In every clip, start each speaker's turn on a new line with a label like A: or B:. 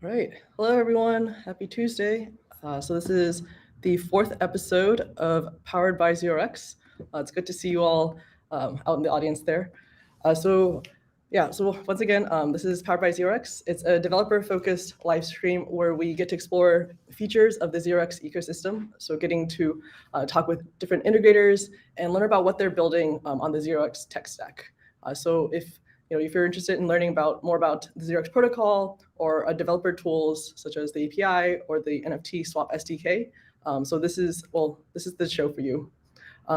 A: All right. Hello, everyone. Happy Tuesday. So this is the fourth episode of Powered by ZeroX. It's good to see you all out in the audience there. So once again, this is Powered by ZeroX. It's a developer-focused live stream where we get to explore features of the ZeroX ecosystem. So getting to talk with different integrators and learn about what they're building on the ZeroX tech stack. If you're interested in learning more about the ZeroX protocol or developer tools such as the API or the NFT swap SDK, this is the show for you.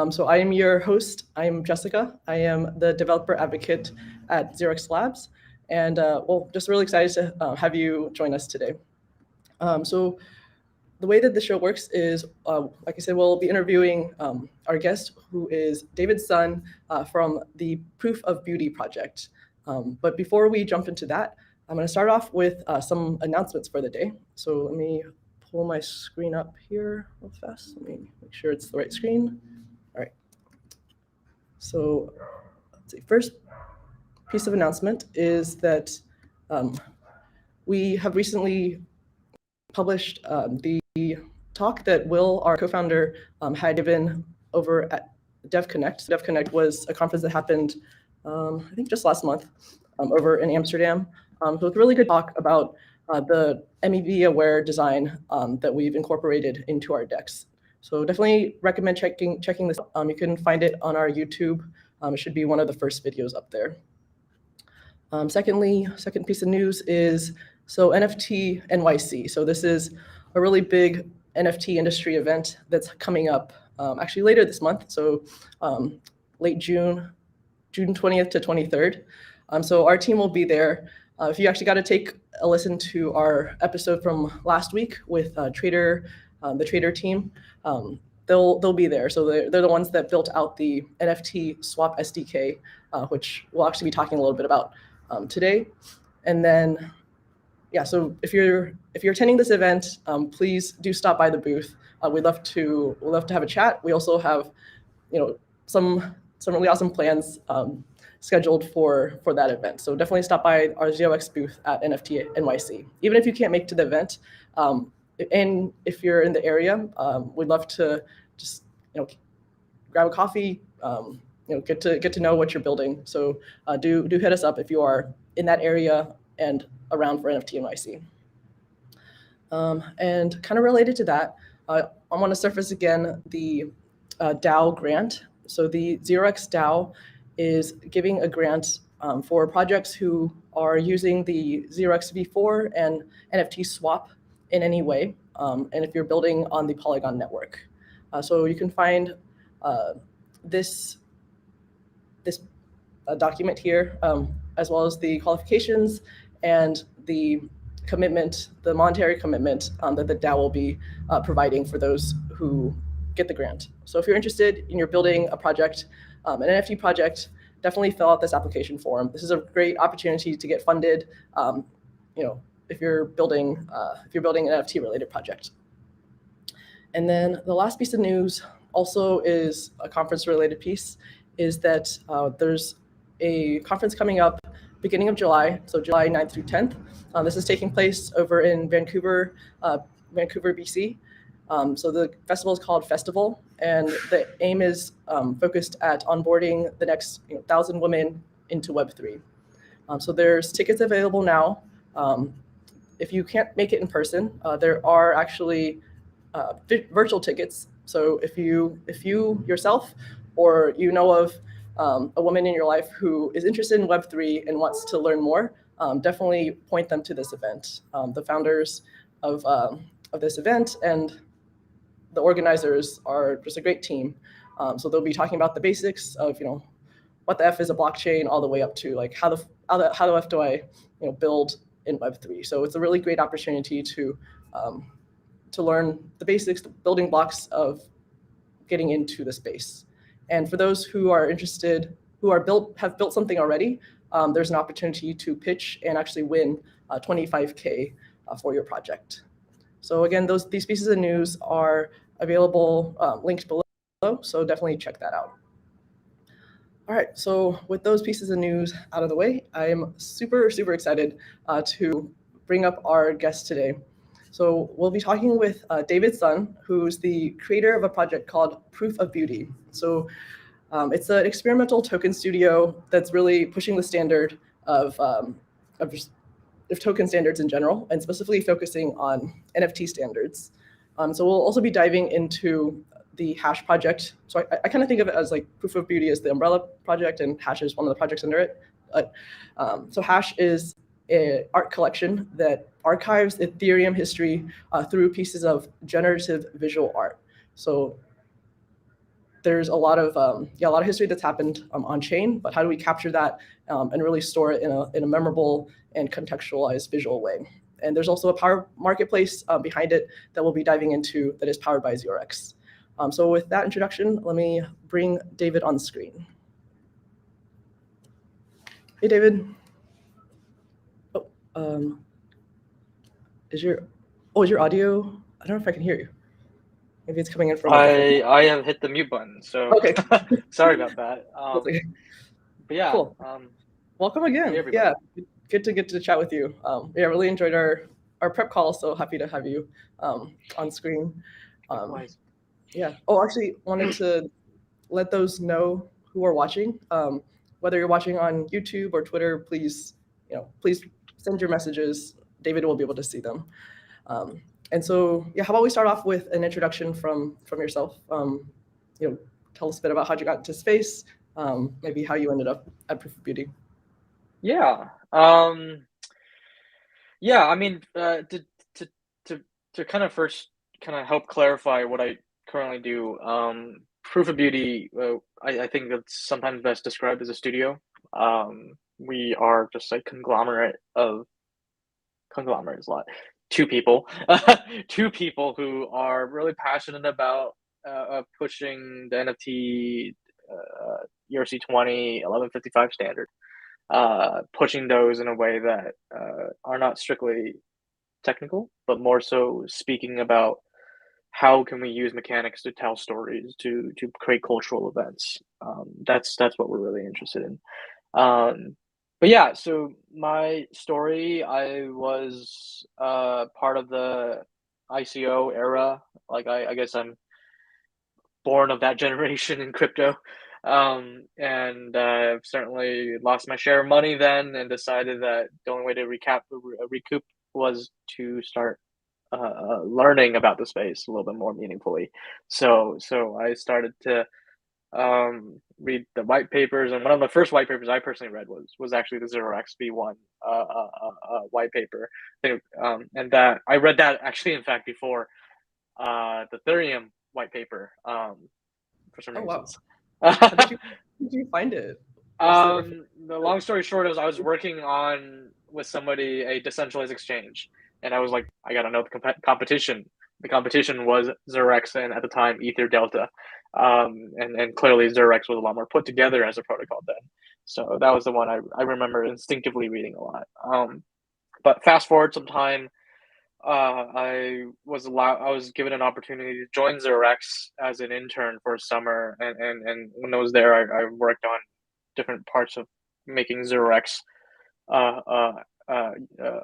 A: So I am your host. I am Jessica. I am the developer advocate at ZeroX Labs, and just really excited to have you join us today. So the way that the show works is, like I said, we'll be interviewing our guest, who is David Sun from the Proof of Beauty project. But before we jump into that, I'm going to start off with some announcements for the day. So let me pull my screen up here real fast. Let me make sure it's the right screen. All right. So let's see. First piece of announcement is that we have recently published the talk that Will, our co-founder, had given over at DevConnect. DevConnect was a conference that happened, I think, just last month over in Amsterdam. So it's a really good talk about the MEV-aware design that we've incorporated into our decks. So definitely recommend checking this out. You can find it on our YouTube. It should be one of the first videos up there. Second piece of news is NFT NYC. So this is a really big NFT industry event that's coming up actually later this month. So late June 20th to 23rd. So our team will be there. If you actually got to take a listen to our episode from last week with the Trader team, they'll be there. So they're the ones that built out the NFT swap SDK, which we'll actually be talking a little bit about today. And then, so if you're attending this event, please do stop by the booth. We'd love to have a chat. We also have, some really awesome plans scheduled for that event. So definitely stop by our ZeroX booth at NFT NYC. Even if you can't make to the event, and if you're in the area, we'd love to just grab a coffee, get to know what you're building. So do hit us up if you are in that area and around for NFT NYC. And kind of related to that, I want to surface again the DAO grant. So the ZeroX DAO is giving a grant for projects who are using the ZeroX v4 and NFT swap in any way, and if you're building on the Polygon network. So you can find this document here, as well as the qualifications and the commitment, the monetary commitment that the DAO will be providing for those who get the grant. So if you're interested in building a project, an NFT project, definitely fill out this application form. This is a great opportunity to get funded, if you're building an NFT related project. And then the last piece of news also is a conference related piece, is that there's a conference coming up beginning of July, so July 9th through 10th. This is taking place over in Vancouver, BC. So the festival is called Festival, and the aim is focused at onboarding the next 1,000 women into Web3. So there's tickets available now. If you can't make it in person, there are actually virtual tickets. So if you yourself or you know of a woman in your life who is interested in Web3 and wants to learn more, definitely point them to this event. The founders of this event and the organizers are just a great team. So they'll be talking about the basics of what the F is a blockchain, all the way up to like how the F do I build in Web3. So it's a really great opportunity to learn the basics, the building blocks of getting into the space. And for those who are interested, who have built something already, there's an opportunity to pitch and actually win $25K for your project. So again, these pieces of news are available, linked below, so definitely check that out. All right, so with those pieces of news out of the way, I am super, super excited to bring up our guest today. So we'll be talking with David Sun, who's the creator of a project called Proof of Beauty. So it's an experimental token studio that's really pushing the standard of token standards in general, and specifically focusing on NFT standards. So we'll also be diving into the Hash project. So I kind of think of it as like Proof of Beauty as the umbrella project, and Hash is one of the projects under it. So Hash is an art collection that archives Ethereum history through pieces of generative visual art. So there's a lot of history that's happened on chain, but how do we capture that and really store it in a memorable and contextualized visual way? And there's also a power marketplace behind it that we'll be diving into that is powered by ZeroX. So with that introduction, let me bring David on the screen. Hey, David. Oh, is your audio? I don't know if I can hear you. Maybe it's coming in from.
B: I have hit the mute button, so
A: okay.
B: Sorry about that.
A: Okay.
B: But yeah,
A: cool. Welcome again.
B: Hey,
A: yeah, good to get to chat with you. Yeah, really enjoyed our prep call. So happy to have you on screen. Yeah. Oh, actually, wanted to let those know who are watching. Whether you're watching on YouTube or Twitter, please send your messages. David will be able to see them. And so, yeah, how about we start off with an introduction from yourself? Tell us a bit about how you got into space, maybe how you ended up at Proof of Beauty.
B: Yeah. I mean, to kind of first kind of help clarify what I currently do. Proof of Beauty, I think it's sometimes best described as a studio. We are just a conglomerate is a lot. Two people who are really passionate about pushing the NFT ERC20 1155 standard, pushing those in a way that are not strictly technical, but more so speaking about how can we use mechanics to tell stories, to create cultural events. That's what we're really interested in. But yeah, so my story, I was part of the ICO era. Like I guess I'm born of that generation in crypto. And I've certainly lost my share of money then, and decided that the only way to recoup was to start learning about the space a little bit more meaningfully. So I started to read the white papers, and one of the first white papers I personally read was actually the ZeroX V1 white paper. And that I read that actually, in fact, before the Ethereum white paper for some reasons.
A: Wow. How did you find it?
B: The long story short is I was working with somebody a decentralized exchange, and I was like, I gotta know the competition. The competition was ZeroX, and at the time Ether Delta, and clearly ZeroX was a lot more put together as a protocol then. So that was the one I remember instinctively reading a lot. But fast forward some time, I was given an opportunity to join ZeroX as an intern for a summer, and when I was there, I worked on different parts of making ZeroX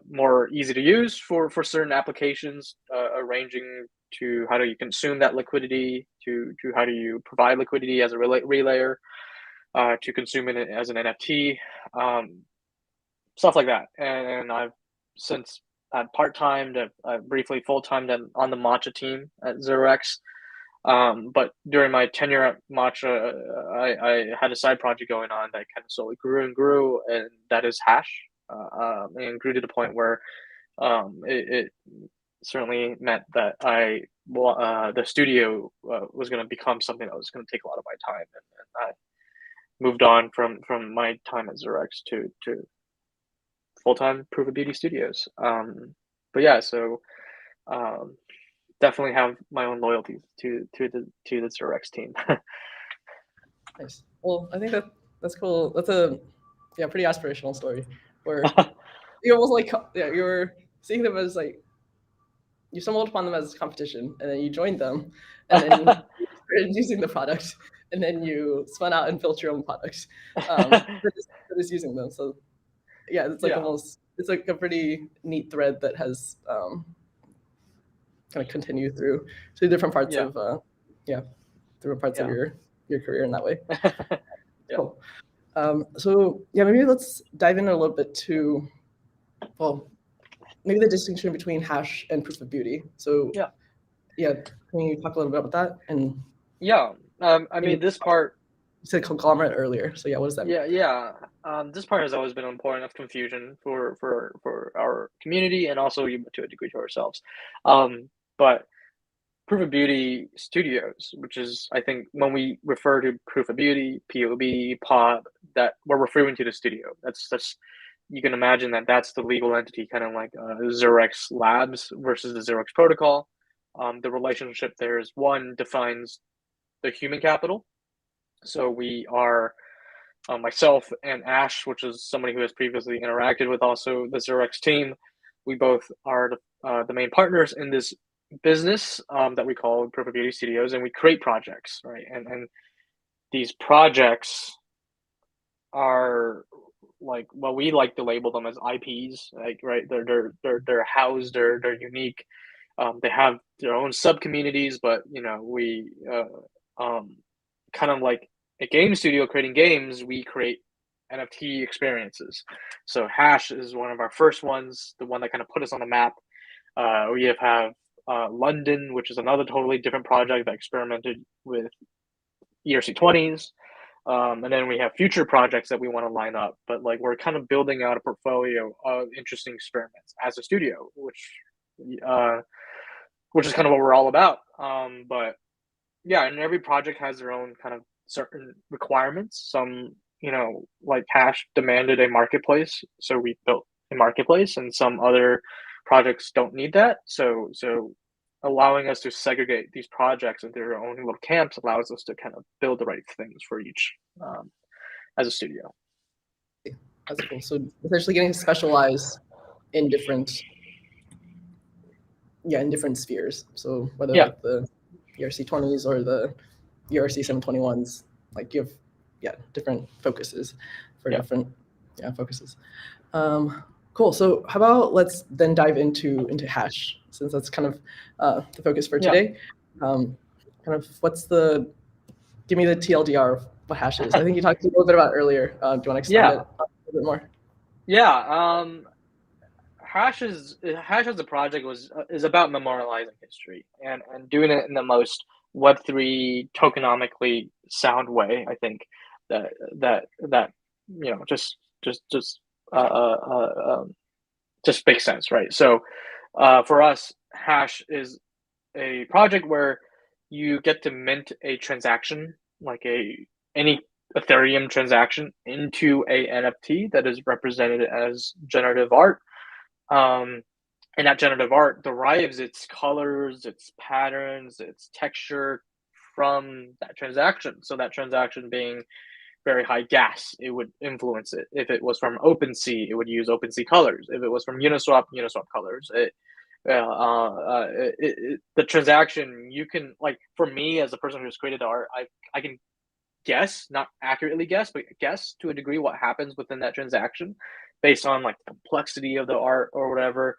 B: more easy to use for certain applications, ranging to how do you consume that liquidity, to how do you provide liquidity as a relayer, to consume it as an NFT, stuff like that. And I've since had part-time to briefly full-time on the Matcha team at ZeroX. But during my tenure at Matcha, I had a side project going on that kind of slowly grew and grew, and that is Hash, and grew to the point where it certainly meant that the studio was going to become something that was going to take a lot of my time, and I moved on from my time at ZeroX to full-time Proof of Beauty Studios. But yeah, so definitely have my own loyalties to the ZeroX team.
A: Nice. Well, I think that's cool. That's a pretty aspirational story where you almost like you were seeing them as like you stumbled upon them as competition, and then you joined them, and then you started using the product, and then you spun out and built your own product that is using them. So yeah, it's like almost it's like a pretty neat thread that has kind of continued through to different parts
B: Yeah.
A: of different parts of
B: Yeah.
A: your career in that way.
B: Yeah.
A: Cool. So yeah, maybe let's dive in a little bit to, well, maybe the distinction between hash and proof of beauty. So
B: Yeah.
A: yeah, can you talk a little bit about that? And
B: Yeah. I mean, this part.
A: you said conglomerate earlier, so yeah, what does that mean?
B: Yeah. This part has always been a point of confusion for our community and also even to a degree to ourselves. But Proof of Beauty Studios, which is, I think, when we refer to Proof of Beauty, POB, POB, that we're referring to the studio. That's you can imagine that that's the legal entity, kind of like Xerox Labs versus the Xerox Protocol. The relationship there is one defines the human capital. So we are myself and Ash, which is somebody who has previously interacted with also the Xerox team. We both are the main partners in this business that we call Proof of Beauty Studios, and we create projects, right? And these projects are like, well, we like to label them as IPs, like, right? They're housed, they're unique. They have their own sub communities, but we kind of like a game studio creating games, we create NFT experiences. So Hash is one of our first ones, the one that kind of put us on the map. We have London, which is another totally different project that experimented with ERC20s. And then we have future projects that we want to line up, but like we're kind of building out a portfolio of interesting experiments as a studio, which is kind of what we're all about. But yeah, and every project has their own kind of certain requirements. Some, like Hash demanded a marketplace, so we built a marketplace, and some other projects don't need that. So allowing us to segregate these projects into their own little camps allows us to kind of build the right things for each as a studio.
A: That's cool. So essentially getting specialized in different spheres. So whether
B: Yeah.
A: like the ERC20s or the ERC 721s, like you have different focuses for different focuses. Cool. So how about let's then dive into Hash, since that's kind of the focus for today. Kind of give me the TLDR of what Hash is. I think you talked a little bit about it earlier. Do you want to expand it a little bit more?
B: Yeah. Hash as a project is about memorializing history and doing it in the most Web3 tokenomically sound way. I think that just makes sense, right? So for us, Hash is a project where you get to mint a transaction, like any Ethereum transaction, into a NFT that is represented as generative art. And that generative art derives its colors, its patterns, its texture from that transaction. So that transaction being very high gas, it would influence it. If it was from OpenSea, it would use OpenSea colors. If it was from Uniswap, Uniswap colors. The transaction, you can, like, for me as a person who's created art, I can guess, not accurately guess, but guess to a degree what happens within that transaction based on like the complexity of the art or whatever.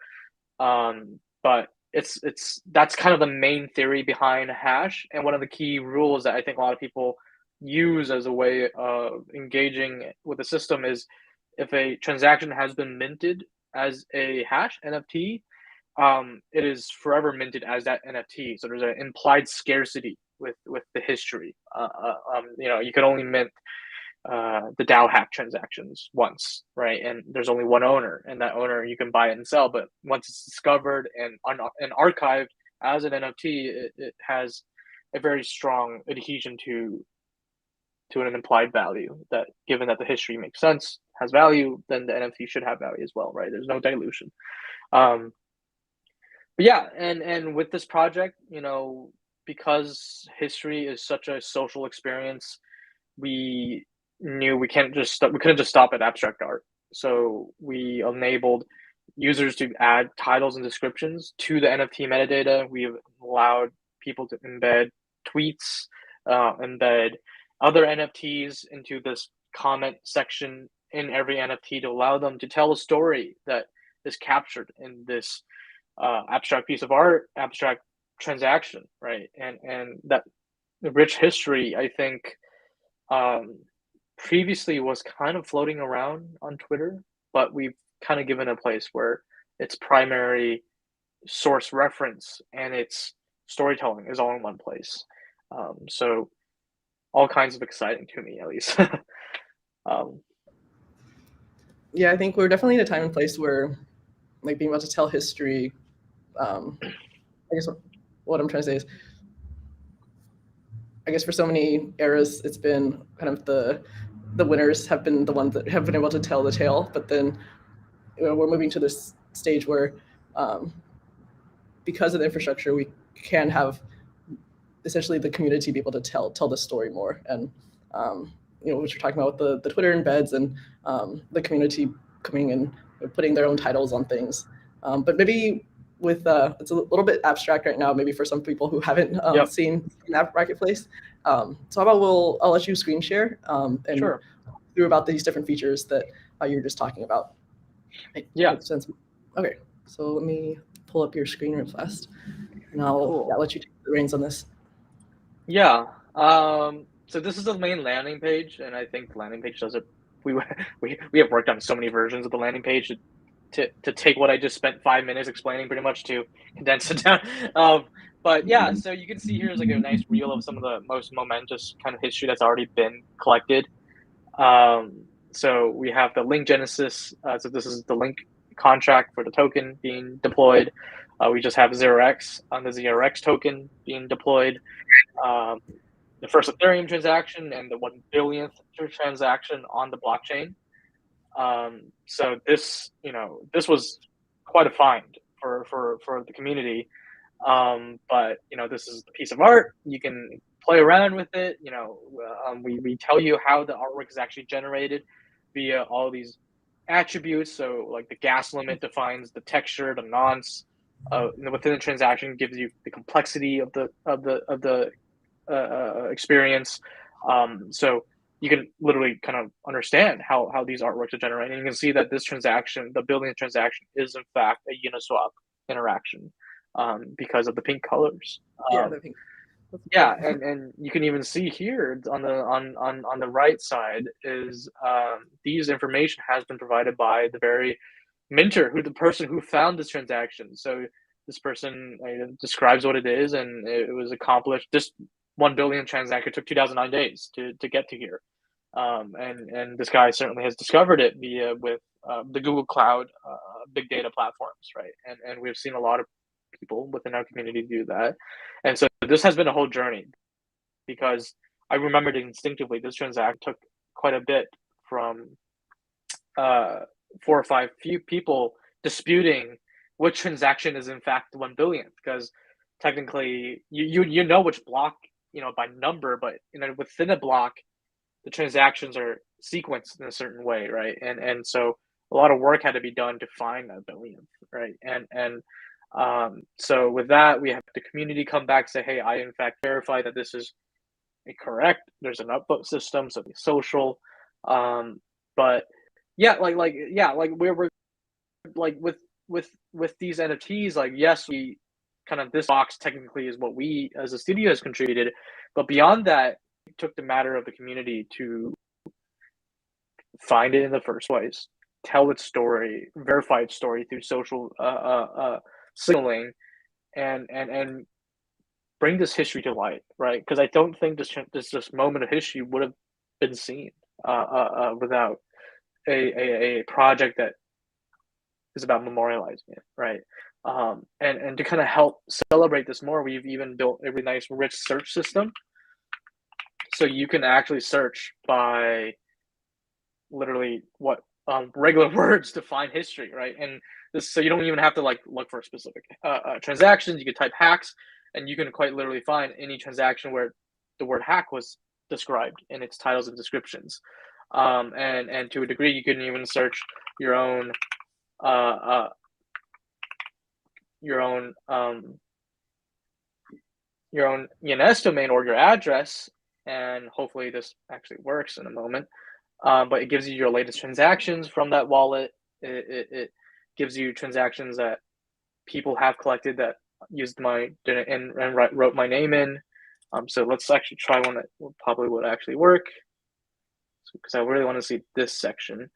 B: But that's kind of the main theory behind Hash, and one of the key rules that I think a lot of people use as a way of engaging with the system is if a transaction has been minted as a Hash NFT, it is forever minted as that NFT. So there's an implied scarcity with the history. You can only mint the DAO hack transactions once, right? And there's only one owner, and that owner you can buy it and sell. But once it's discovered and archived as an NFT, it has a very strong adhesion to an implied value. That given that the history makes sense, has value, then the NFT should have value as well, right? There's no dilution. But yeah, and with this project, because history is such a social experience, we knew we couldn't just stop at abstract art. So we enabled users to add titles and descriptions to the NFT metadata. We've allowed people to embed tweets, embed other NFTs into this comment section in every NFT to allow them to tell a story that is captured in this abstract piece of art, abstract transaction, right? And that rich history, I think, previously was kind of floating around on Twitter, but we've kind of given a place where its primary source reference and its storytelling is all in one place. So all kinds of exciting to me, at least.
A: Yeah, I think we're definitely in a time and place where, like, being able to tell history. I guess what I'm trying to say is, I guess for so many eras, it's been kind of the winners have been the ones that have been able to tell the tale. But then, we're moving to this stage where, because of the infrastructure, we can have essentially the community be able to tell the story more. And what you're talking about with the Twitter embeds and the community coming and putting their own titles on things. But maybe with it's a little bit abstract right now, maybe for some people who haven't
B: Yep.
A: seen that marketplace. So how about I'll let you screen share and
B: Sure.
A: through about these different features that you're just talking about.
B: Yeah.
A: Makes sense. Okay, so let me pull up your screen real fast, and I'll let you take the reins on this.
B: Yeah. So this is the main landing page, and I think the landing page does it. We have worked on so many versions of the landing page to take what I just spent 5 minutes explaining pretty much to condense it down. But yeah, so you can see here is like a nice reel of some of the most momentous kind of history that's already been collected. So we have the link genesis. So this is the link contract for the token being deployed. We just have 0x on the 0x token being deployed. The first Ethereum transaction and the 1 billionth transaction on the blockchain. So this was quite a find for the community. But this is the piece of art. You can play around with it. We tell you how the artwork is actually generated via all these attributes. So like the gas limit defines the texture, the nonce. Within the transaction gives you the complexity of the experience. So you can literally kind of understand how these artworks are generated. And you can see that this transaction, the building transaction, is in fact a Uniswap interaction because of the pink colors.
A: The pink.
B: Yeah, and you can even see here on the right side is these information has been provided by the very minter, the person who found this transaction. So this person describes what it is, and it was accomplished. This 1 billion transaction took 2009 days to get to here, and this guy certainly has discovered it via with the Google Cloud big data platforms, right? And we've seen a lot of people within our community do that, and so this has been a whole journey because I remembered instinctively this transaction took quite a bit from 4 or 5 few people disputing which transaction is in fact 1 billion, because technically you know which block by number, but within a block the transactions are sequenced in a certain way, right? And so a lot of work had to be done to find that billionth, right? And so with that, we have the community come back and say, hey, I in fact verify that this is correct. There's an upvote system, so it's social. But yeah, like we're like with these NFTs, like yes, we kind of this box technically is what we as a studio has contributed, but beyond that, it took the matter of the community to find it in the first place, tell its story, verify its story through social signaling, and bring this history to light, right? Because I don't think this moment of history would have been seen without a project that is about memorializing it, right? And to kind of help celebrate this more, we've even built a really nice, rich search system, so you can actually search by literally what regular words to find history, right? And this, so you don't even have to like look for specific transactions. You can type hacks, and you can quite literally find any transaction where the word hack was described in its titles and descriptions. And to a degree, you can even search your own ENS domain or your address, and hopefully this actually works in a moment. but it gives you your latest transactions from that wallet. It gives you transactions that people have collected that used my and wrote my name in. So let's actually try one that probably would actually work, because I really want to see this section.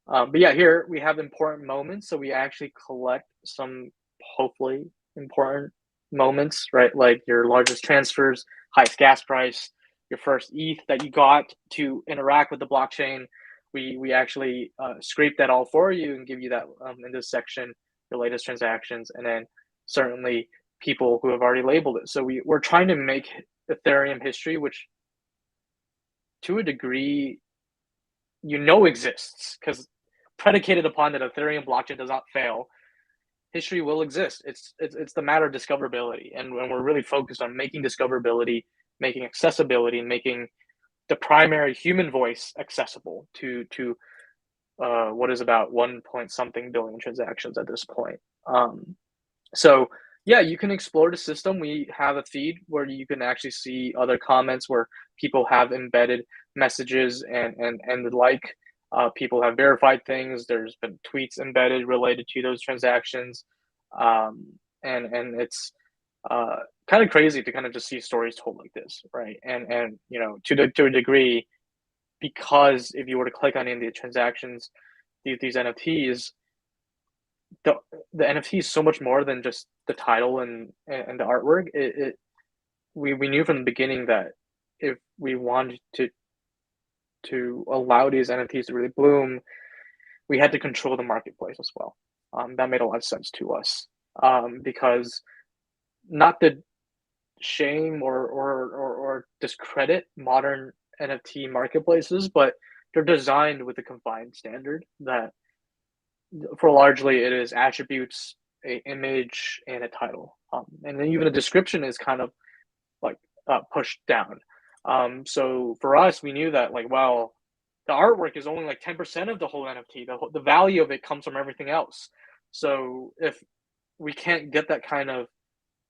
B: But yeah, here we have important moments. So we actually collect some hopefully important moments, right? Like your largest transfers, highest gas price, your first ETH that you got to interact with the blockchain. We actually scrape that all for you and give you that in this section, your latest transactions, and then certainly people who have already labeled it. So we're trying to make Ethereum history, which to a degree exists, because predicated upon that Ethereum blockchain does not fail, history will exist. It's the matter of discoverability, and when we're really focused on making discoverability, making accessibility, and making the primary human voice accessible to what is about 1 point something billion transactions at this point. So yeah, you can explore the system. We have a feed where you can actually see other comments where people have embedded messages and the like. People have verified things. There's been tweets embedded related to those transactions, and it's kind of crazy to kind of just see stories told like this, right? And to a degree, because if you were to click on any of the transactions, these NFTs, the NFT is so much more than just the title and the artwork. We knew from the beginning that if we wanted to allow these NFTs to really bloom, we had to control the marketplace as well. That made a lot of sense to us, because not to shame or discredit modern NFT marketplaces, but they're designed with a confined standard that, for largely, it is attributes, a image, and a title, and then even a description is kind of like pushed down. So for us, we knew that, like, well, the artwork is only like 10% of the whole NFT. The value of it comes from everything else. So if we can't get that kind of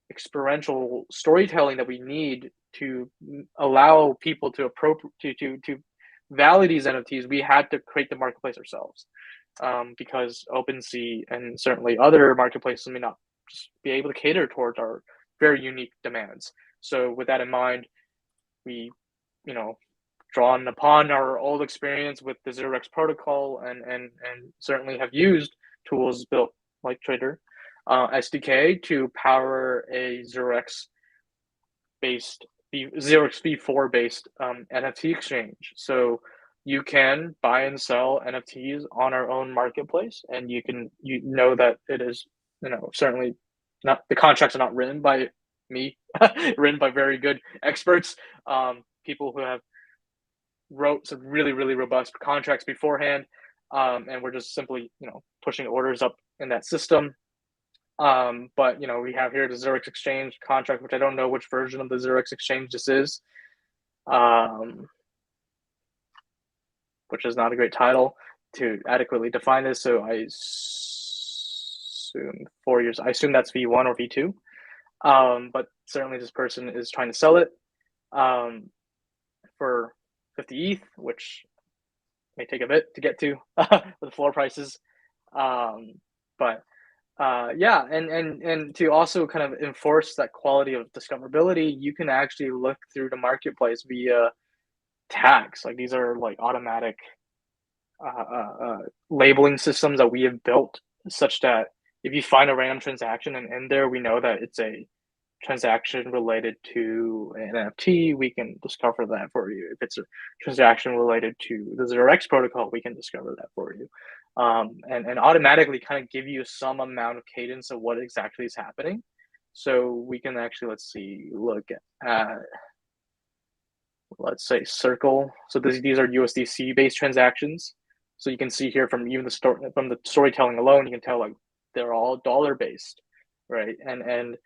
B: experiential storytelling that we need to allow people to value these NFTs, we had to create the marketplace ourselves, because OpenSea and certainly other marketplaces may not just be able to cater towards our very unique demands. So with that in mind, we, drawn upon our old experience with the 0x protocol and certainly have used tools built like Trader SDK to power a 0x V4 based NFT exchange. So you can buy and sell NFTs on our own marketplace, and you know that it is, certainly not, the contracts are not written by me, written by very good experts, people who have wrote some really, really robust contracts beforehand, and we're just simply, pushing orders up in that system. But we have here the 0x exchange contract, which I don't know which version of the 0x exchange this is, which is not a great title to adequately define this. So I assume 4 years. I assume that's V1 or V2. But certainly this person is trying to sell it for 50 ETH, which may take a bit to get to the floor prices. But yeah, and to also kind of enforce that quality of discoverability, you can actually look through the marketplace via tags. Like, these are like automatic labeling systems that we have built, such that if you find a random transaction and in there we know that it's a transaction related to an NFT, we can discover that for you. If it's a transaction related to the 0x protocol, we can discover that for you. And automatically kind of give you some amount of cadence of what exactly is happening. So we can actually, look at, let's say, Circle. So these are USDC based transactions. So you can see here from even from the storytelling alone, you can tell, like, they're all dollar based, right? And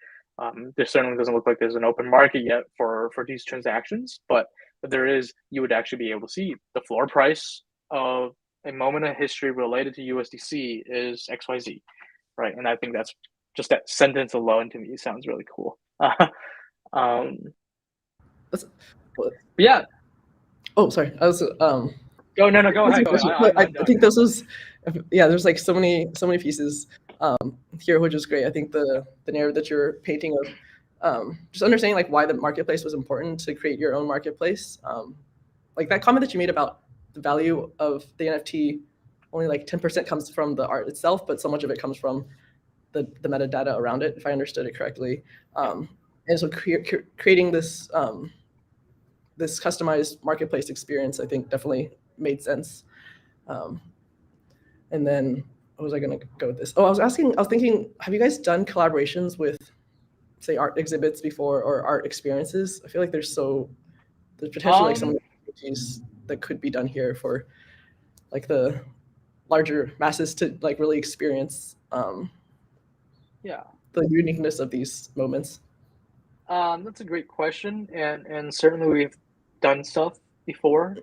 B: there certainly doesn't look like there's an open market yet for these transactions, but if there is, you would actually be able to see the floor price of a moment of history related to USDC is XYZ, right? And I think that's just, that sentence alone to me sounds really cool. Yeah.
A: Oh, sorry. I was
B: Go ahead. Go ahead.
A: I think this was, yeah. There's like so many pieces here, which is great. I think the narrative that you're painting of just understanding like why the marketplace was important to create your own marketplace. Like that comment that you made about the value of the NFT, only like 10% comes from the art itself, but so much of it comes from the metadata around it, if I understood it correctly. And so creating this this customized marketplace experience, I think definitely made sense. And then what was I going to go with this? Oh, I was thinking, have you guys done collaborations with, say, art exhibits before or art experiences? I feel like there's potentially like some opportunities that could be done here for like the larger masses to like really experience the uniqueness of these moments.
B: That's a great question, and certainly we've done stuff before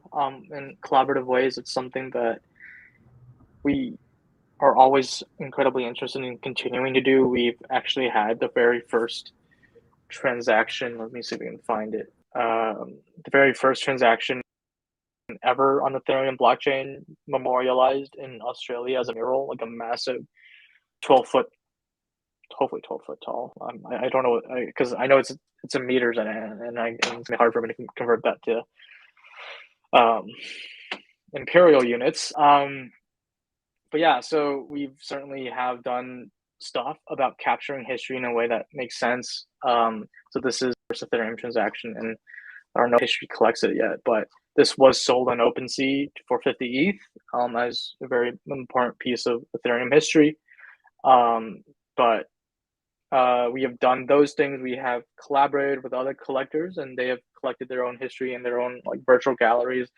B: in collaborative ways. It's something that we are always incredibly interested in continuing to do. We've actually had the very first transaction. Let me see if we can find it. The very first transaction ever on the Ethereum blockchain memorialized in Australia as a mural, like a massive 12-foot, hopefully 12 foot tall. I don't know because I know it's in meters and it's hard for me to convert that to imperial units. But yeah, so we've certainly have done stuff about capturing history in a way that makes sense. So this is the first Ethereum transaction, and I don't know if history collects it yet, but this was sold on OpenSea for 50 ETH as a very important piece of Ethereum history. But we have done those things. We have collaborated with other collectors, and they have collected their own history in their own like virtual galleries.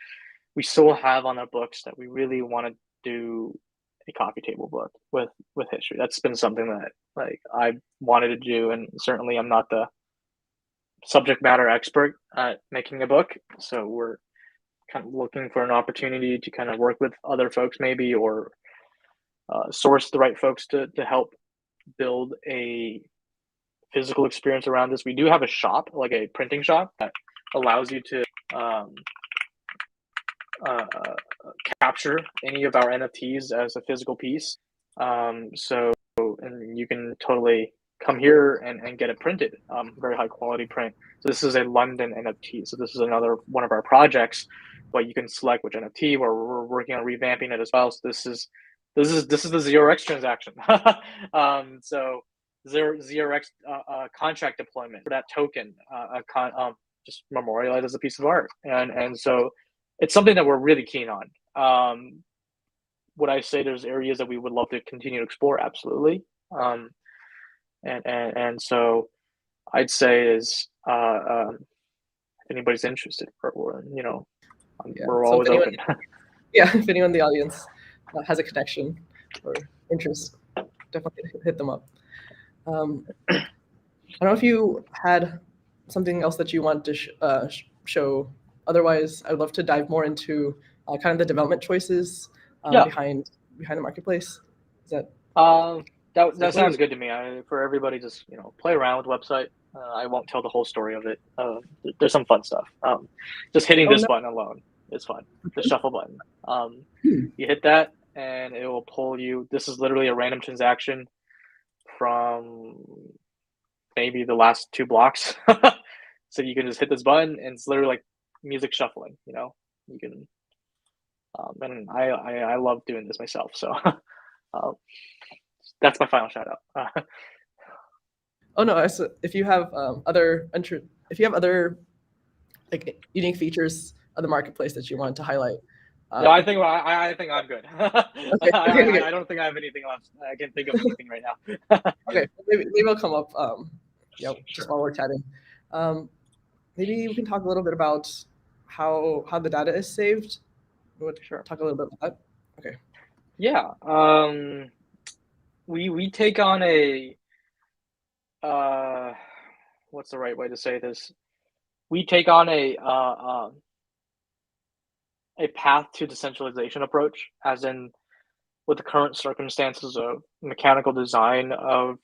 B: We still have on our books that we really want to do a coffee table book with history. That's been something that like I wanted to do, and certainly I'm not the subject matter expert at making a book, so we're kind of looking for an opportunity to kind of work with other folks maybe, or source the right folks to help build a physical experience around this. We do have a shop, like a printing shop, that allows you to capture any of our NFTs as a physical piece. So, and you can totally come here and get it printed, very high quality print. So this is a London NFT. So this is another one of our projects, but you can select which NFT. We're working on revamping it as well. So this is the 0x transaction. So 0x contract deployment for that token, just memorialized as a piece of art, and so it's something that we're really keen on. Would I say there's areas that we would love to continue to explore? Absolutely. And so I'd say is if anybody's interested, we're we're always open.
A: Yeah, if anyone in the audience has a connection or interest, definitely hit them up. I don't know if you had something else that you want to show. Otherwise, I'd love to dive more into kind of the development choices behind the marketplace. Is that
B: that sounds good to me. For everybody, just play around with the website. I won't tell the whole story of it. There's some fun stuff. Just hitting this button alone is fun. The shuffle button. You hit that, and it will pull you. This is literally a random transaction from maybe the last 2 blocks. So you can just hit this button, and it's literally like music shuffling. You can, and I love doing this myself. So that's my final shout out.
A: Oh no! If you have other like unique features of the marketplace that you wanted to highlight.
B: No, I think I'm good. Okay. I don't think I have anything left. I can't think of anything right now.
A: Okay, maybe it'll come up. Just while we're chatting. Maybe we can talk a little bit about how the data is saved.
B: Sure.
A: Talk a little bit about that. Okay.
B: Yeah. We take on a what's the right way to say this? We take on a path to decentralization approach, as in with the current circumstances of mechanical design of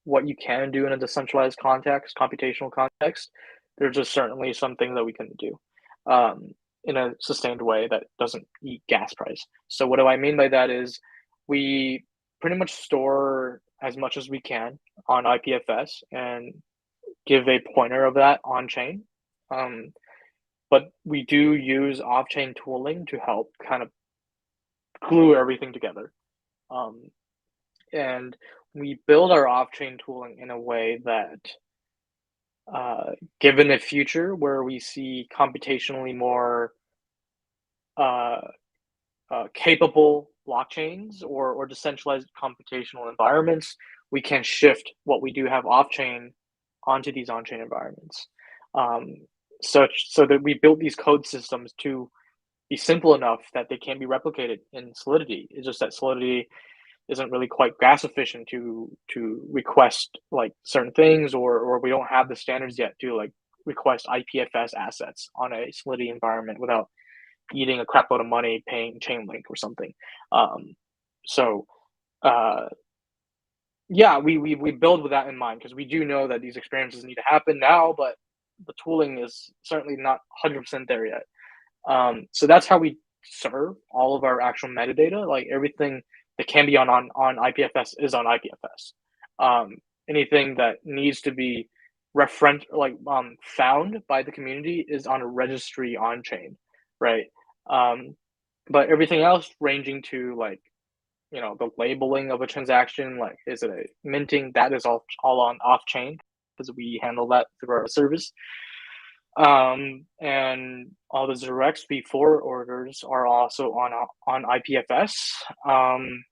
B: what you can do in a decentralized context, computational context. There's just certainly some things that we can do. in a sustained way that doesn't eat gas price. So what do I mean by that is we pretty much store as much as we can on IPFS and give a pointer of that on chain. But we do use off-chain tooling to help kind of glue everything together. And we build our off-chain tooling in a way that, given a future where we see computationally more capable blockchains or decentralized computational environments, we can shift what we do have off-chain onto these on-chain environments. So that we built these code systems to be simple enough that they can be replicated in Solidity. It's just that Solidity isn't really quite gas efficient to request like certain things, or we don't have the standards yet to like request IPFS assets on a Solidity environment without eating a crap load of money paying Chainlink or something. So yeah, we build with that in mind because we do know that these experiences need to happen now, but the tooling is certainly not 100% there yet. So that's how we serve all of our actual metadata. Like everything that can be on IPFS is on IPFS. Anything that needs to be found by the community is on a registry on chain, right? But everything else ranging to like, the labeling of a transaction, like is it a minting, that is all on off chain because we handle that through our service. And all the directs before orders are also on IPFS.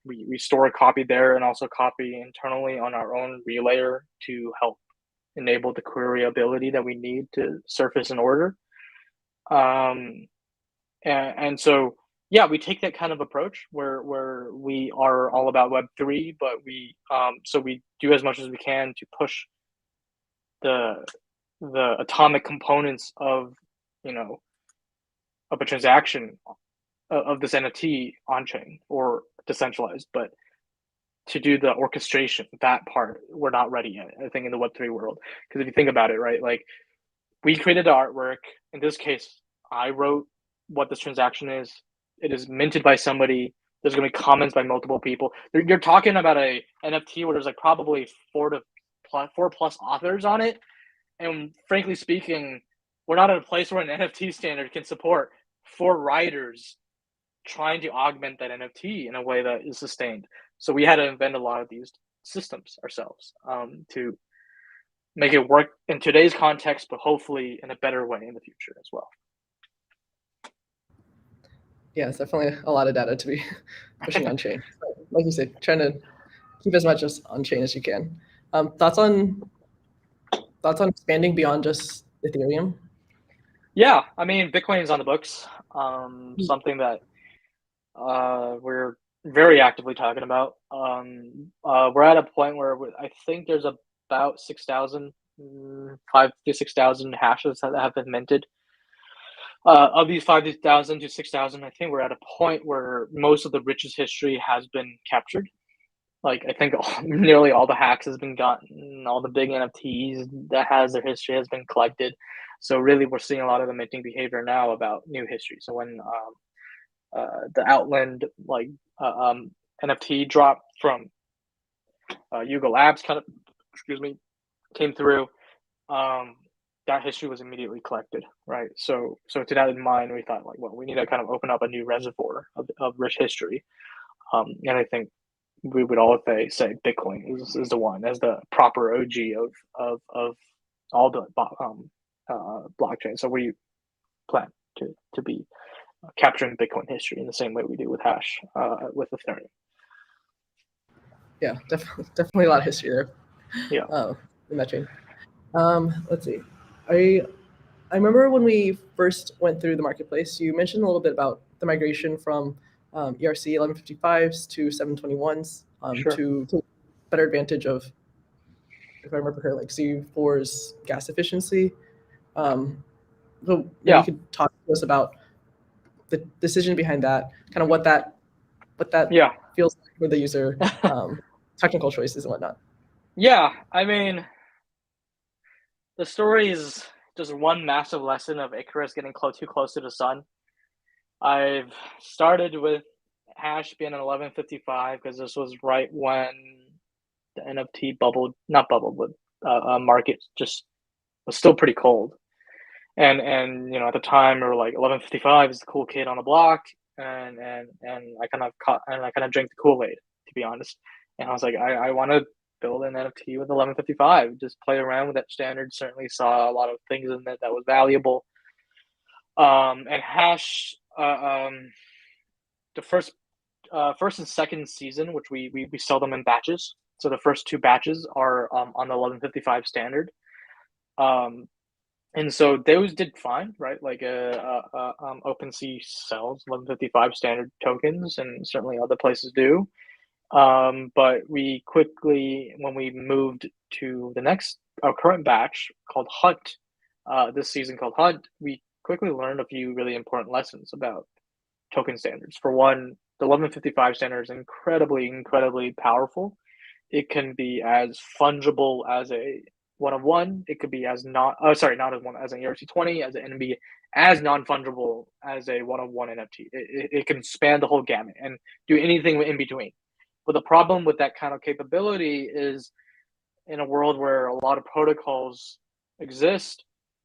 B: We store a copy there and also copy internally on our own relayer to help enable the queryability that we need to surface an order. And so yeah, we take that kind of approach where we are all about Web3, but we do as much as we can to push the atomic components of a transaction of this NFT on chain or decentralized, but to do the orchestration, that part we're not ready yet, I think, in the Web3 world. Because if you think about it, right, like we created the artwork. In this case, I wrote what this transaction is. It is minted by somebody. There's going to be comments by multiple people. You're talking about a NFT where there's like probably four plus authors on it. And frankly speaking, we're not at a place where an NFT standard can support 4 writers trying to augment that NFT in a way that is sustained. So we had to invent a lot of these systems ourselves to make it work in today's context, but hopefully in a better way in the future as well.
A: Yeah, it's definitely a lot of data to be pushing on chain. So, like you said, trying to keep as much as on chain as you can. Thoughts on expanding beyond just Ethereum?
B: Yeah, I mean, Bitcoin is on the books. Something that we're very actively talking about. We're at a point where I think there's about 6,000, 5,000 to 6,000 hashes that have been minted. Of these 5,000 to 6,000, I think we're at a point where most of the richest history has been captured. Like I think nearly all the hacks has been gotten, all the big NFTs that has their history has been collected. So really, we're seeing a lot of the minting behavior now about new history. So when the Outland NFT drop from Yuga Labs came through, that history was immediately collected, right? So to that in mind, we thought like, well, we need to kind of open up a new reservoir of rich history, and I think we would all say Bitcoin is the one as the proper OG of all the blockchains. So we plan to be capturing Bitcoin history in the same way we do with Hash with Ethereum.
A: Yeah, definitely a lot of history there.
B: Yeah.
A: In that chain. Let's see. I remember when we first went through the marketplace, you mentioned a little bit about the migration from ERC 1155s to 721s
B: Sure.
A: to better advantage of, if I remember correctly, like C4's gas efficiency. So maybe you could talk to us about the decision behind that, kind of what that feels like for the user, technical choices and whatnot.
B: Yeah, I mean, the story is just one massive lesson of Icarus getting too close to the sun. I've started with hash being an 1155 because this was right when the NFT bubble, not bubble, but market just was still pretty cold. And at the time we were like 1155 is the cool kid on the block, and I kind of drank the Kool-Aid, to be honest. And I was like, I want to build an NFT with 1155, just play around with that standard. Certainly saw a lot of things in it that was valuable. And hash, the first and second season, which we sell them in batches. So the first two batches are on the 1155 standard. And so those did fine, right? Like OpenSea sells 1155 standard tokens, and certainly other places do. But we quickly, when we moved to our current batch called Hunt, this season called Hunt, we quickly learned a few really important lessons about token standards. For one, the 1155 standard is incredibly powerful. It can be as fungible as a one of one. It could be as not as one as an ERC20, as an NB, as non-fungible as a one of one NFT. It can span the whole gamut and do anything in between. But the problem with that kind of capability is, in a world where a lot of protocols exist,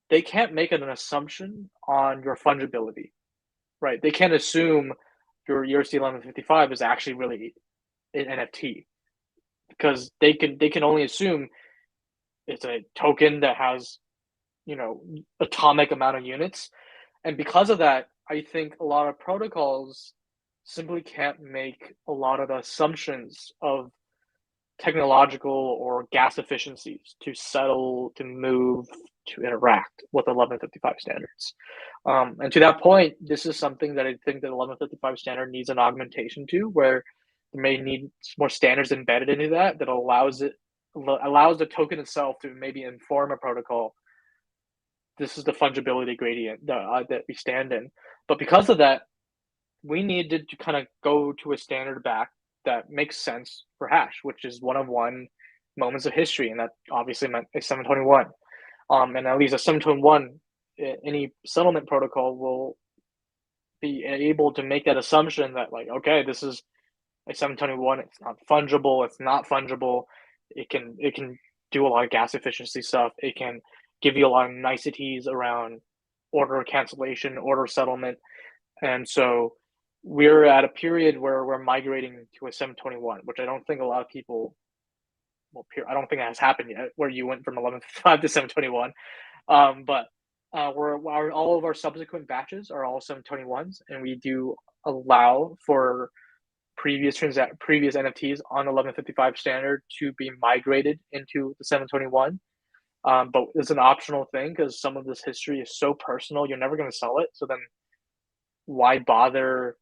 B: they can't make an assumption on your fungibility, right? They can't assume your ERC 1155 is actually really an NFT, because they can only assume it's a token that has atomic amount of units. And because of that, I think a lot of protocols simply can't make a lot of the assumptions of technological or gas efficiencies to settle, to move, to interact with 1155 standards. And to that point, this is something that I think that 1155 standard needs an augmentation to, where there may need more standards embedded into that allows the token itself to maybe inform a protocol. This is the fungibility gradient that we stand in. But because of that, we needed to kind of go to a standard back that makes sense for hash, which is one of one moments of history, and that obviously meant a 721. And at least a 721, any settlement protocol will be able to make that assumption that, like, okay, this is a 721. It's not fungible. It's not fungible. It can do a lot of gas efficiency stuff. It can give you a lot of niceties around order cancellation, order settlement, and so we're at a period where we're migrating to a 721, which I don't think a lot of people. Well, I don't think that has happened yet, where you went from 1155 to 721. But all of our subsequent batches are all 721s, and we do allow for previous NFTs on 1155 standard to be migrated into the 721. But it's an optional thing because some of this history is so personal, you're never going to sell it. So then why bother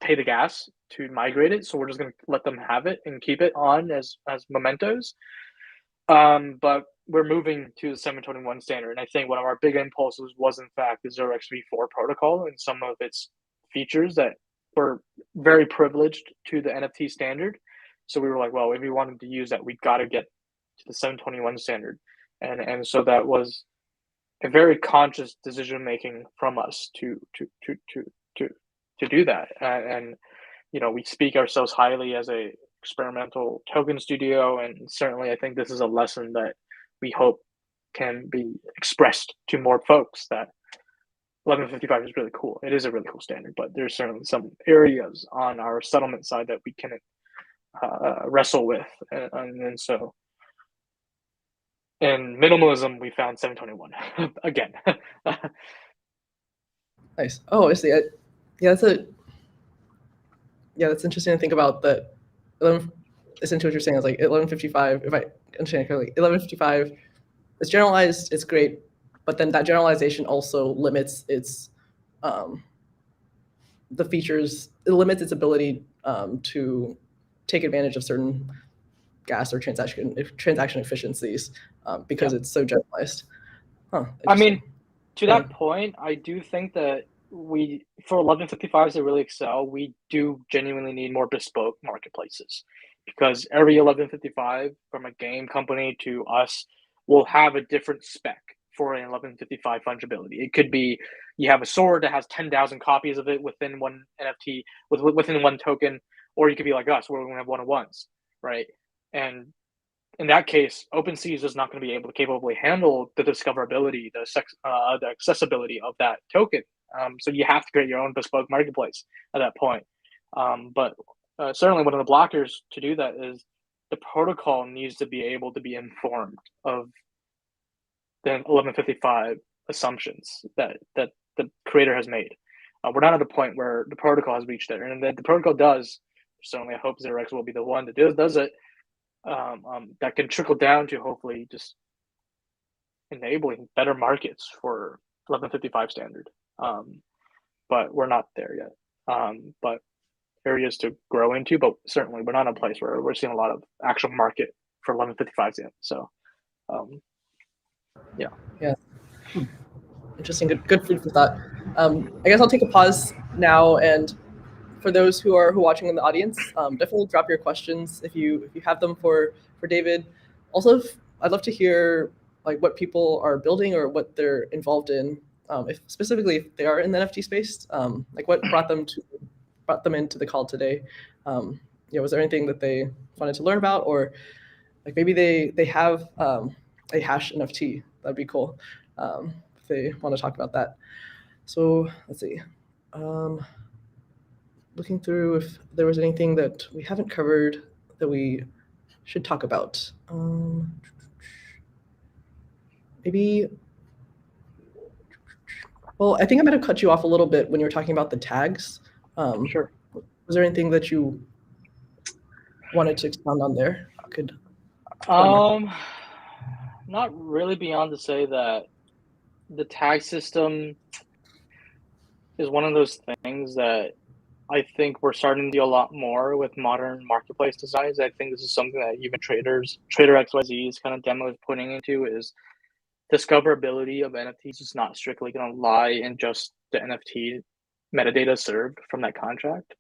B: pay the gas to migrate it? So we're just going to let them have it and keep it on as mementos. But we're moving to the 721 standard. And I think one of our big impulses was, in fact, the 0xv4 protocol and some of its features that were very privileged to the NFT standard. So we were like, well, if we wanted to use that, we got to get to the 721 standard. And so that was a very conscious decision making from us to do that. And we speak ourselves highly as a experimental token studio, and certainly I think this is a lesson that we hope can be expressed to more folks, that 1155 is really cool. It is a really cool standard, but there's certainly some areas on our settlement side that we can wrestle with, and so in minimalism we found 721 again.
A: Nice. Oh, I see. Yeah, that's interesting to think about. That 11, essentially what you're saying is like 1155. If I understand correctly, 1155 is generalized. It's great, but then that generalization also limits its the features. It limits its ability to take advantage of certain gas or transaction efficiencies because it's so generalized.
B: I mean, to that point, I do think that for 1155s to really excel, we do genuinely need more bespoke marketplaces, because every 1155, from a game company to us, will have a different spec for an 1155 fungibility. It could be you have a sword that has 10,000 copies of it within one NFT, within one token, or you could be like us, where we're going to have one-on-ones, right? And in that case, OpenSea is just not going to be able to capably handle the discoverability, the accessibility of that token. So you have to create your own bespoke marketplace at that point. But certainly one of the blockers to do that is the protocol needs to be able to be informed of the 1155 assumptions that the creator has made. We're not at a point where the protocol has reached there, and the protocol does. Certainly, I hope ZeroX will be the one that does it. That can trickle down to hopefully just enabling better markets for 1155 standard. But we're not there yet. But areas to grow into, but certainly we're not in a place where we're seeing a lot of actual market for 1155s yet. So, yeah.
A: Yeah. Interesting. Good food for thought. I guess I'll take a pause now, and for those who are watching in the audience, definitely drop your questions if you have them for David. Also, I'd love to hear like what people are building or what they're involved in. If specifically if they are in the NFT space, like what brought them into the call today. Was there anything that they wanted to learn about, or like maybe they have a hash NFT? That'd be cool if they want to talk about that. So let's see. Looking through if there was anything that we haven't covered that we should talk about. Maybe. Well, I think I might have cut you off a little bit when you were talking about the tags.
B: Sure.
A: Was there anything that you wanted to expound on there?
B: Not really beyond to say that the tag system is one of those things that I think we're starting to do a lot more with modern marketplace designs. I think this is something that even Trader XYZ's kind of demo is putting into is discoverability of NFTs is not strictly going to lie in just the NFT metadata served from that contract.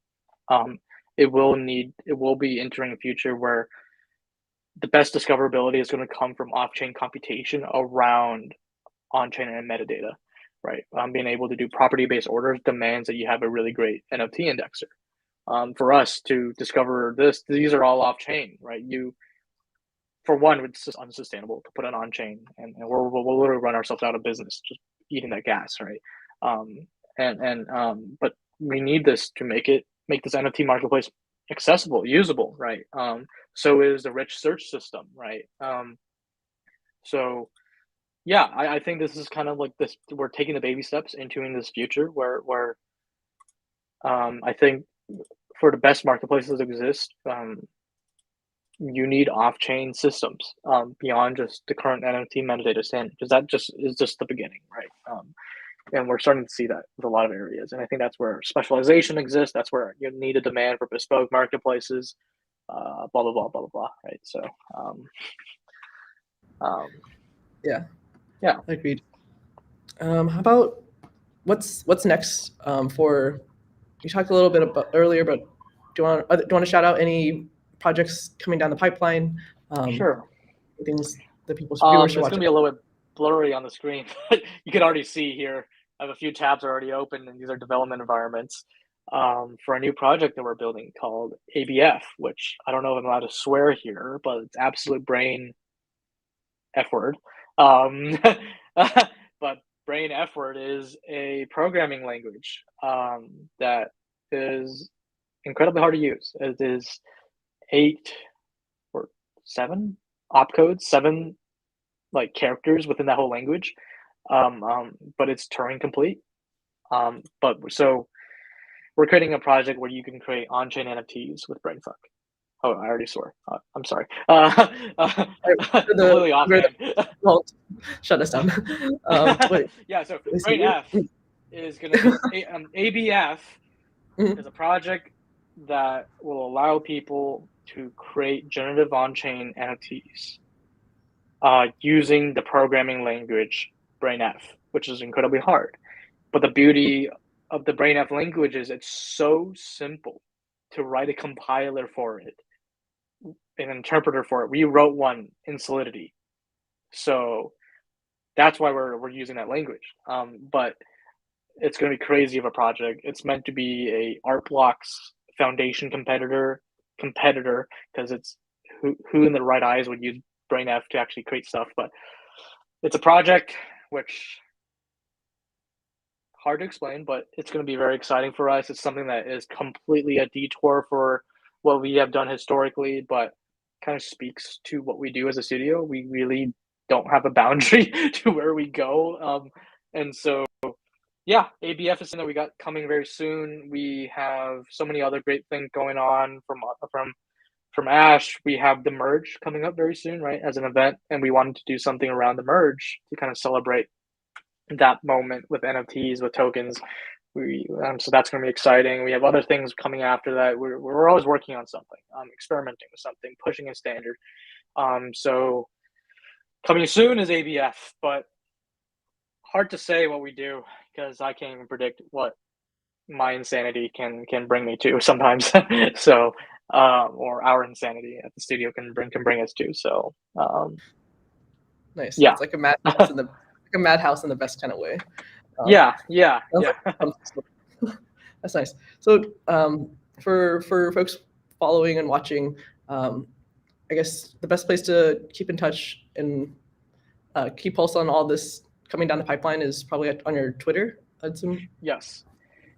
B: It will be entering a future where the best discoverability is going to come from off-chain computation around on-chain and metadata, right? Being able to do property-based orders demands that you have a really great NFT indexer. For us to discover these are all off-chain, right? For one, it's just unsustainable to put it on-chain, and we'll literally run ourselves out of business just eating that gas, right? But we need this to make this NFT marketplace accessible, usable, right? So is the rich search system, right? So yeah, I think this is kind of like this. We're taking the baby steps into in this future where I think for the best marketplaces that exist, you need off-chain systems beyond just the current NFT metadata standard, because that is just the beginning, right? And we're starting to see that with a lot of areas, and I think that's where specialization exists. That's where you need a demand for bespoke marketplaces. Blah blah blah blah blah. Right. So,
A: Yeah.
B: Yeah.
A: Agreed. How about what's next for? You talked a little bit about earlier, but do you want to shout out any projects coming down the pipeline?
B: Sure.
A: Things that people's viewers should
B: it's
A: watch.
B: Going to be a little bit blurry on the screen. You can already see here. I have a few tabs already open, and these are development environments for a new project that we're building called ABF, which I don't know if I'm allowed to swear here, but it's absolute brain F word. But brain F word is a programming language that is incredibly hard to use. It is 8 or 7 opcodes, 7 like characters within that whole language. But it's Turing complete. But so we're creating a project where you can create on-chain NFTs with brainfuck. Oh, I already swore. I'm sorry. Completely offhand.
A: Well, shut us down.
B: Yeah, so Brain F is going to be ABF is a project that will allow people to create generative on-chain NFTs using the programming language Brain F, which is incredibly hard. But the beauty of the Brain F language is it's so simple to write a compiler for it, an interpreter for it. We wrote one in Solidity. So That's why we're using that language. But it's going to be crazy of a project. It's meant to be a art blocks foundation competitor because it's who in the right eyes would use BrainF to actually create stuff. But it's a project which hard to explain, but it's going to be very exciting for us. It's something that is completely a detour for what we have done historically, but kind of speaks to what we do as a studio. We really don't have a boundary to where we go. And so, yeah, ABF is something that we got coming very soon. We have so many other great things going on from Ash. We have the merge coming up very soon, right, as an event, and we wanted to do something around the merge to kind of celebrate that moment with NFTs, with tokens. So that's going to be exciting. We have other things coming after that. We're always working on something, experimenting with something, pushing a standard. So coming soon is ABF, but hard to say what we do because I can't even predict what my insanity can bring me to sometimes. So or our insanity at the studio can bring us to. So
A: Nice.
B: yeah.
A: It's like a madhouse in the best kind of way.
B: Yeah.
A: That's nice. So for folks following and watching, I guess the best place to keep in touch and keep pulse on all this coming down the pipeline is probably on your Twitter, I'd assume.
B: Yes.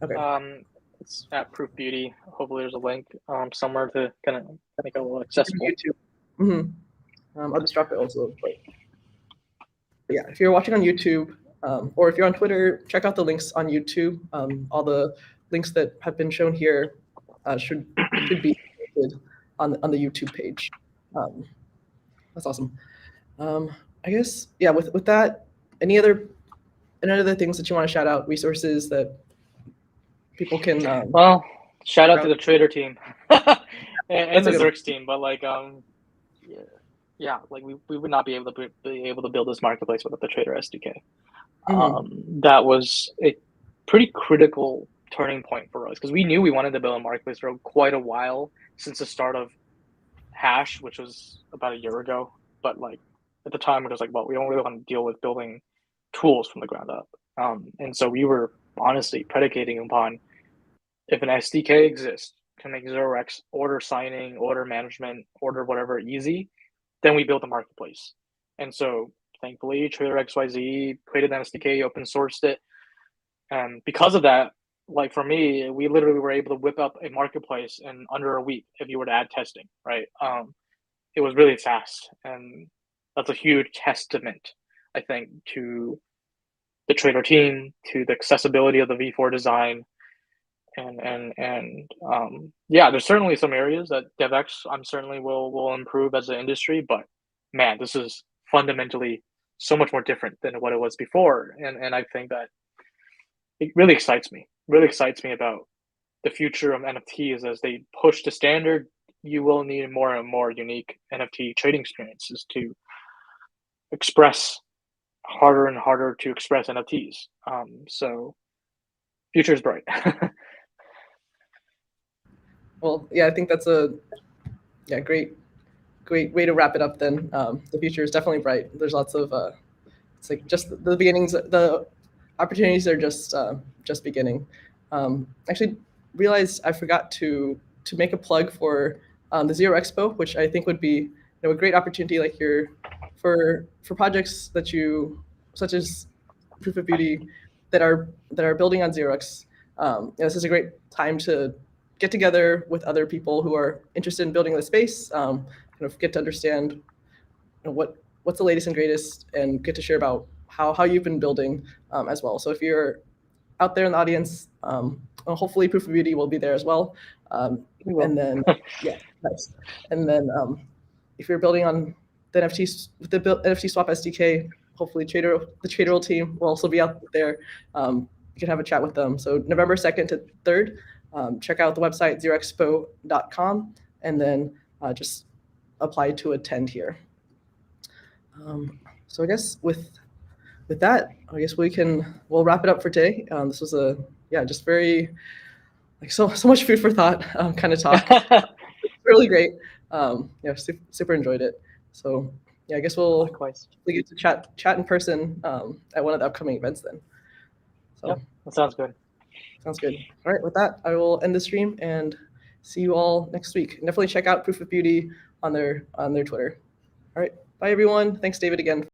A: Okay.
B: It's at Proof Beauty. Hopefully, there's a link somewhere to kind of make it a little accessible.
A: YouTube. Mm-hmm. I'll just drop it also. But yeah, if you're watching on YouTube or if you're on Twitter, check out the links on YouTube. All the links that have been shown here should be posted on the YouTube page. That's awesome. I guess yeah. With that, any other things that you want to shout out, resources that people can?
B: Well, shout out to the Trader team and the
A: That's a good
B: Zerx team, but like yeah, like we would not be able to build this marketplace without the Trader SDK. That was a pretty critical turning point for us because we knew we wanted to build a marketplace for quite a while since the start of Hash, which was about a year ago. But like at the time, it was like, well, we don't really want to deal with building tools from the ground up. And so we were honestly predicating upon if an SDK exists to make 0x order signing, order management, order whatever easy, then we built a marketplace. And so thankfully, Trader XYZ created an SDK, open sourced it. And because of that, like for me, we literally were able to whip up a marketplace in under a week if you were to add testing, right? It was really fast. And that's a huge testament, I think, to the Trader team, to the accessibility of the V4 design. And yeah, there's certainly some areas that DevX I'm certainly will improve as an industry, but man, this is fundamentally so much more different than what it was before. And I think that it really excites me about the future of NFTs as they push the standard. You will need more and more unique NFT trading experiences to express harder and harder to express NFTs. So future is bright.
A: Well, yeah, I think that's a great way to wrap it up. Then the future is definitely bright. There's lots of it's like just the beginnings. The opportunities are just beginning. Actually, realized I forgot to make a plug for the Zero Expo, which I think would be a great opportunity, like for projects that you such as Proof of Beauty that are building on 0x. This is a great time to get together with other people who are interested in building the space, kind of get to understand what's the latest and greatest, and get to share about how you've been building as well. So if you're out there in the audience, hopefully Proof of Beauty will be there as well. And then yeah, nice. And then if you're building on the NFTs with the NFT Swap SDK, hopefully the Trader team will also be out there. You can have a chat with them. So November 2nd to 3rd. Check out the website zeroexpo.com and then just apply to attend here. So I guess with that, I guess we'll wrap it up for today. This was just very so much food for thought kind of talk. Really great. Super enjoyed it. So yeah, I guess we'll
B: Likewise.
A: get to chat in person at one of the upcoming events then. So
B: Yep, that sounds good.
A: Sounds good. All right, with that, I will end the stream and see you all next week. And definitely check out Proof of Beauty on their Twitter. All right, bye everyone. Thanks, David, again.